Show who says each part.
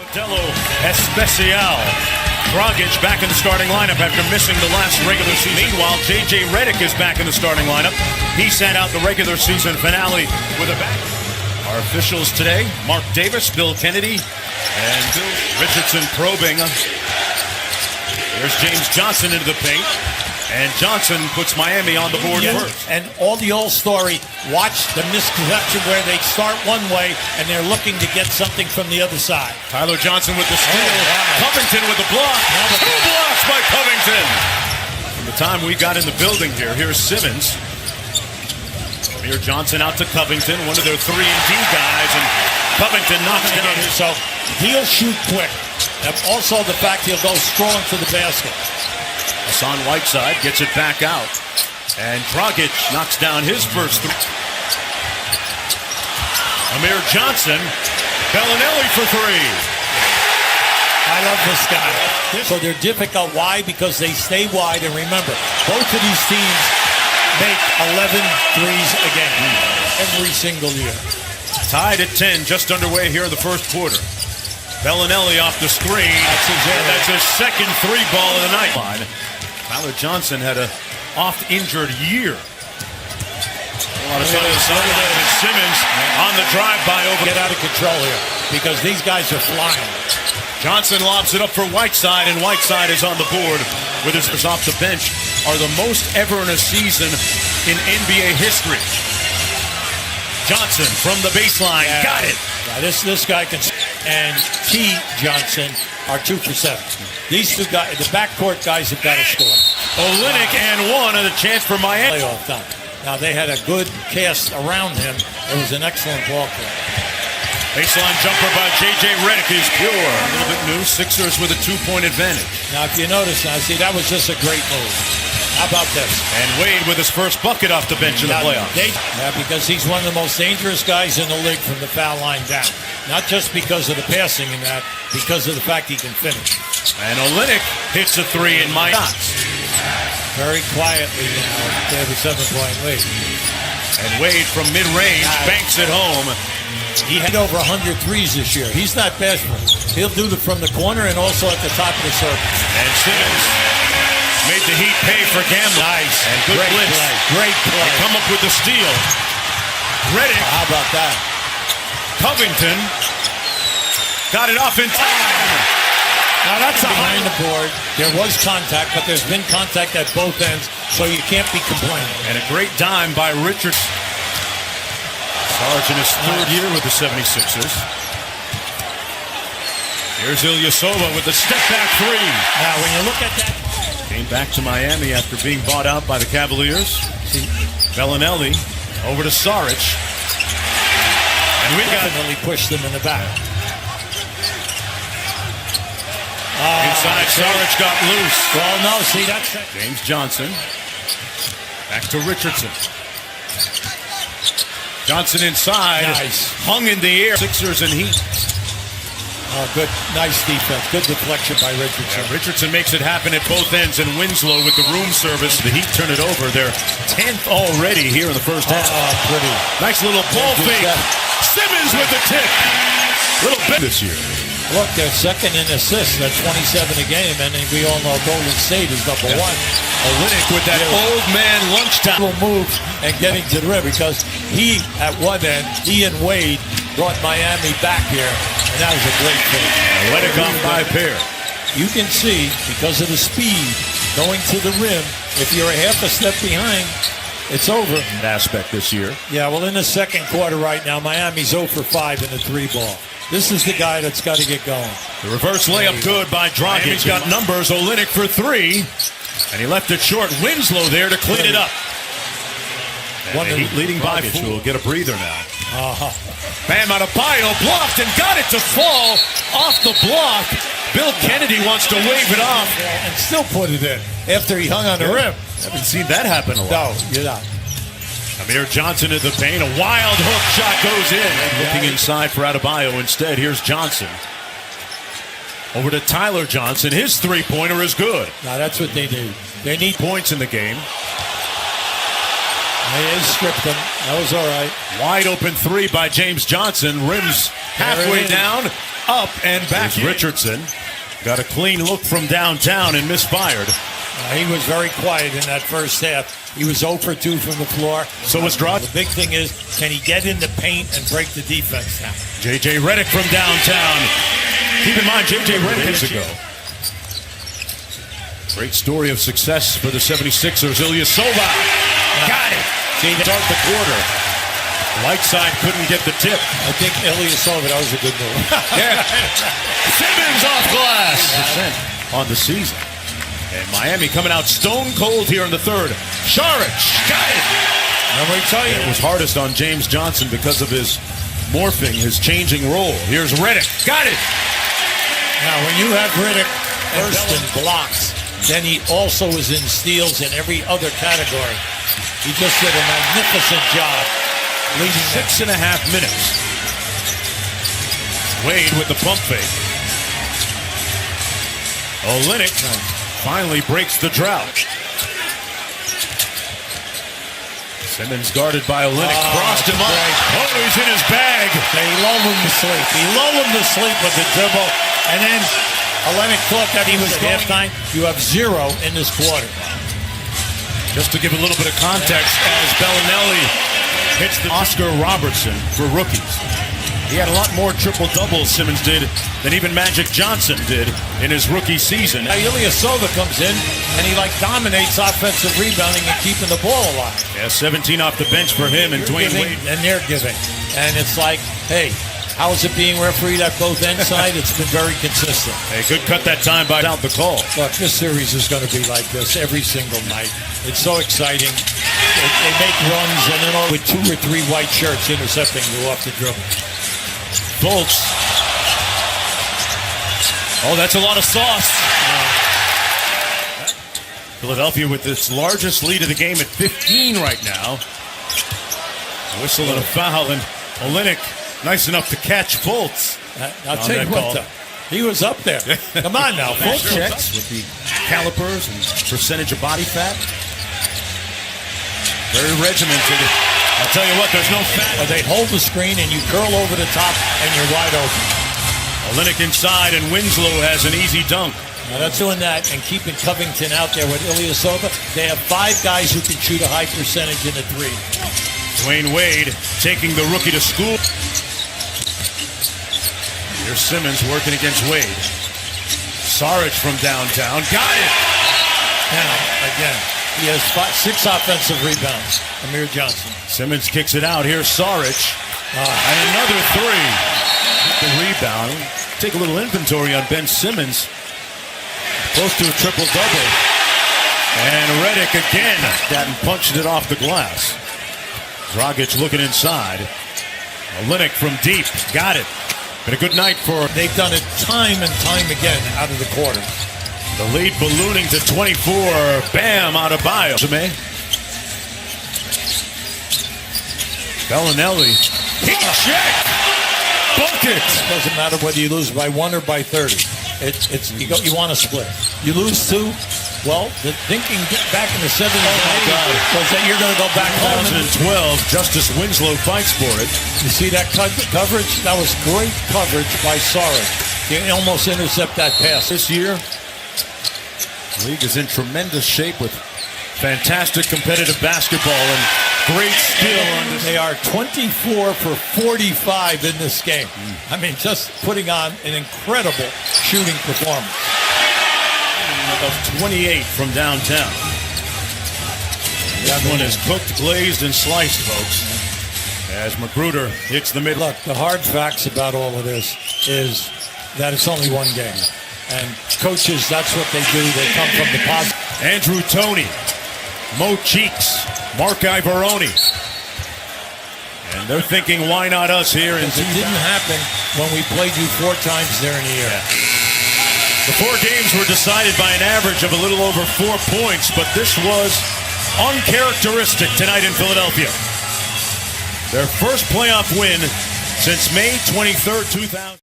Speaker 1: Modelo Especial. Dragic back in the starting lineup after missing the last regular season. Meanwhile, J.J. Redick is back in the starting lineup. He sat out the regular season finale with a back. Our officials today, Mark Davis, Bill Kennedy, and Bill Richardson probing. There's James Johnson into the paint. And Johnson puts Miami on the board first.
Speaker 2: And all the old story, watch the misconception where they start one way and they're looking to get something from the other side.
Speaker 1: Tyler Johnson with the steal.
Speaker 2: Wow.
Speaker 1: Covington with the block. Two blocks by Covington. From the time we got in the building here, here's Simmons. Amir Johnson out to Covington, one of their 3-and-D guys, and Covington knocks down his.
Speaker 2: So he'll shoot quick. And also the fact he'll go strong to the basket.
Speaker 1: Hassan Whiteside gets it back out. And Dragic knocks down his first three. Amir Johnson, Bellinelli for three.
Speaker 2: I love this guy. So they're difficult. Why? Because they stay wide. And remember, both of these teams make 11 threes a game. Every single year.
Speaker 1: Tied at 10, just underway here in the first quarter. Bellinelli off the screen. That's his second three ball of the night. Tyler Johnson had a oft-injured year. A lot of Simmons on the drive-by over.
Speaker 2: Get out of control here because these guys are flying.
Speaker 1: Johnson lobs it up for Whiteside, and Whiteside is on the board with his off the bench. Are the most ever in a season in NBA history. Johnson from the baseline, got it.
Speaker 2: Yeah, this guy can. And T. Johnson are 2 for 7. These two guys, the backcourt guys, have got to score.
Speaker 1: Olynyk and one, and a chance for Miami.
Speaker 2: Playoff time. Now they had a good cast around him. It was an excellent ball club.
Speaker 1: Baseline jumper by J.J. Redick is pure. A little bit new. Sixers with a 2-point advantage.
Speaker 2: Now, if you notice, now see that was just a great move. How about this?
Speaker 1: And Wade with his first bucket off the bench in the playoffs.
Speaker 2: Yeah, because he's one of the most dangerous guys in the league from the foul line down. Not just because of the passing and that, because of the fact he can finish.
Speaker 1: And Olynyk hits a three in my shots.
Speaker 2: Very quietly now, they have a 7-point lead.
Speaker 1: And Wade from mid-range banks it home.
Speaker 2: He had over 100 threes this year. He's not bashful. He'll do it from the corner and also at the top of the circle.
Speaker 1: And Simmons made the Heat pay for gambling.
Speaker 2: Nice.
Speaker 1: And good
Speaker 2: Great
Speaker 1: blitz.
Speaker 2: play. Great play.
Speaker 1: They come up with the steal. Redick.
Speaker 2: How about that?
Speaker 1: Covington got it off in time.
Speaker 2: Now that's behind the board. There was contact, but there's been contact at both ends, so you can't be complaining.
Speaker 1: And a great dime by Richard. Sarge in his third year with the 76ers. Here's Ilyasova with the step-back three.
Speaker 2: Now, when you look at that.
Speaker 1: Came back to Miami after being bought out by the Cavaliers. Bellinelli over to Saric. And we
Speaker 2: definitely pushed them in the back.
Speaker 1: Inside, Saric got loose.
Speaker 2: Well, no, see, that's
Speaker 1: James Johnson. Back to Richardson. Johnson inside.
Speaker 2: Nice.
Speaker 1: Hung in the air. Sixers and Heat.
Speaker 2: Oh, good. Nice defense. Good deflection by Richardson.
Speaker 1: Yeah, Richardson makes it happen at both ends, and Winslow with the room service. The Heat turn it over. They're 10th already here in the first half.
Speaker 2: Oh, pretty.
Speaker 1: Nice little ball fake. Simmons with the tip. Little bit this year.
Speaker 2: Look, they're second in assists. They're 27 a game, and we all know Golden State is #1.
Speaker 1: Olynyk with that old man lunchtime
Speaker 2: move and getting to the rim because he, at one end, he and Wade brought Miami back here, and that was a great thing.
Speaker 1: Olynyk off by pair.
Speaker 2: You can see, because of the speed going to the rim, if you're a half a step behind, it's over.
Speaker 1: That aspect this year.
Speaker 2: Yeah, well, in the second quarter right now, Miami's 0 for 5 in the 3-ball. This is the guy that's got to get going.
Speaker 1: The reverse layup good by Dragic. He's got numbers. Olynyk for 3. And he left it short. Winslow there to clean it up. And the Heat leading by 4. Will get a breather now. Bam Adebayo blocked and got it to fall off the block. Bill Kennedy wants to wave it off.
Speaker 2: And still put it in after he hung on the rim.
Speaker 1: Haven't seen that happen a lot.
Speaker 2: No, you're not.
Speaker 1: Amir Johnson at the paint. A wild hook shot goes in. Looking inside for Adebayo instead. Here's Johnson. Over to Tyler Johnson. His three-pointer is good.
Speaker 2: Now that's what they need. They need
Speaker 1: points in the game.
Speaker 2: They stripped him. That was all right.
Speaker 1: Wide open three by James Johnson. Rims halfway down. up and back. Richardson got a clean look from downtown and misfired.
Speaker 2: He was very quiet in that first half. He was 0 for 2 from the floor.
Speaker 1: So was Dragic.
Speaker 2: The big thing is, can he get in the paint and break the defense down?
Speaker 1: J.J. Redick from downtown. Keep in mind, J.J. Redick years ago. Great story of success for the 76ers. Ilyasova got it. Start the quarter. Light side couldn't get the tip.
Speaker 2: I think Ilyasova, that was a good move.
Speaker 1: Yeah. Simmons off glass. On the season. And Miami coming out stone cold here in the third. Saric got it.
Speaker 2: And we tell you,
Speaker 1: it was hardest on James Johnson because of his morphing, his changing role. Here's Redick. Got it.
Speaker 2: Now, when you have Redick first in blocks, then he also is in steals in every other category. He just did a magnificent job leading
Speaker 1: 6.5 minutes. Wade with the pump fake. Olynyk finally breaks the drought. Simmons guarded by Olynyk. Crossed him up. Oh, he's in his bag.
Speaker 2: They lull him to sleep. He lulled him to sleep with the dribble. And then Olynyk thought that he was at halftime. You have 0 in this quarter.
Speaker 1: Just to give a little bit of context, as Bellinelli hits the Oscar Robertson for rookies. He had a lot more triple-doubles, Simmons did, than even Magic Johnson did in his rookie season.
Speaker 2: Now, Ilyasova comes in, and he dominates offensive rebounding and keeping the ball alive.
Speaker 1: Yeah, 17 off the bench for him and Dwayne Wade.
Speaker 2: And they're giving. And it's like, hey, how is it being refereed at both ends side? It's been very consistent.
Speaker 1: Hey, good cut that time by out the call.
Speaker 2: Look, this series is going to be like this every single night. It's so exciting. They make runs, and then with 2 or 3 white shirts intercepting you off the dribble.
Speaker 1: Fultz. Oh, that's a lot of sauce. Philadelphia with this largest lead of the game at 15 right now. A whistle and a foul, and Olynyk nice enough to catch Fultz.
Speaker 2: I'll tell you what, though. He was up there. Come on now.
Speaker 1: Fultz checks with the calipers and percentage of body fat. Very regimented. I'll tell you what, there's no fat.
Speaker 2: They hold the screen and you curl over the top and you're wide open.
Speaker 1: Olynyk inside and Winslow has an easy dunk.
Speaker 2: Now that's doing that and keeping Covington out there with Ilyasova. They have 5 guys who can shoot a high percentage in the 3.
Speaker 1: Dwayne Wade taking the rookie to school. Here's Simmons working against Wade. Saric from downtown. Got it.
Speaker 2: Now, again, he has 6 offensive rebounds. Amir Johnson.
Speaker 1: Simmons kicks it out. Here's Saric. And another 3. The rebound. Take a little inventory on Ben Simmons. Close to a triple-double. And Redick again. That and punched it off the glass. Dragic looking inside. Olynyk from deep. Got it. Been a good night for...
Speaker 2: They've done it time and time again out of the quarter.
Speaker 1: The lead ballooning to 24. Bam, out of Bio. Bellinelli. Check. Bucket.
Speaker 2: Doesn't matter whether you lose by 1 or by 30. You want to split. You lose 2. Well, the thinking back in the 70s was that you're going to go back home.
Speaker 1: 2012, Justice Winslow fights for it.
Speaker 2: You see that coverage? That was great coverage by Saric. He almost intercept that pass.
Speaker 1: This year, the league is in tremendous shape with fantastic competitive basketball and great skill.
Speaker 2: They are 24 for 45 in this game. I mean, just putting on an incredible shooting performance.
Speaker 1: Of 28 from downtown. That one is cooked, glazed, and sliced, folks. As Magruder hits the middle.
Speaker 2: Look, the hard facts about all of this is that it's only 1 game. And coaches, that's what they do. They come from the positive.
Speaker 1: Andrew Toney, Mo Cheeks, Mark Ivoroni. And they're thinking, why not us here? And
Speaker 2: it didn't happen when we played you 4 times there in a year.
Speaker 1: The 4 games were decided by an average of a little over 4 points, but this was uncharacteristic tonight in Philadelphia. Their first playoff win since May 23rd, 2000.